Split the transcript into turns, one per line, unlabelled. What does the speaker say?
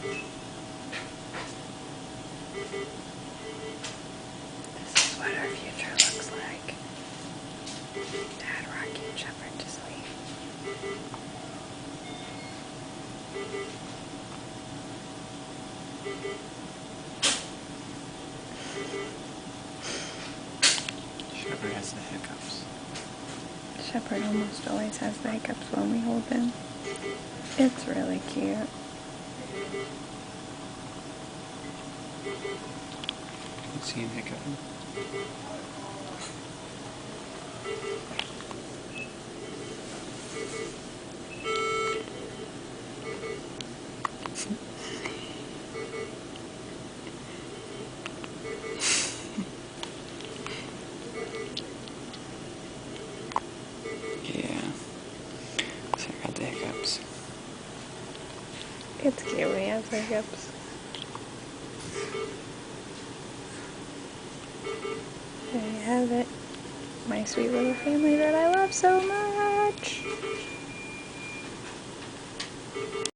This is what our future looks like. Dad, Rocky, and Shepherd to sleep.
Shepherd has the hiccups.
Shepherd almost always has the hiccups when we hold him. It's really cute.
You see him hiccuping? Yeah. So I got the hiccups.
It's cute when he has hiccups. There you have it. My sweet little family that I love so much.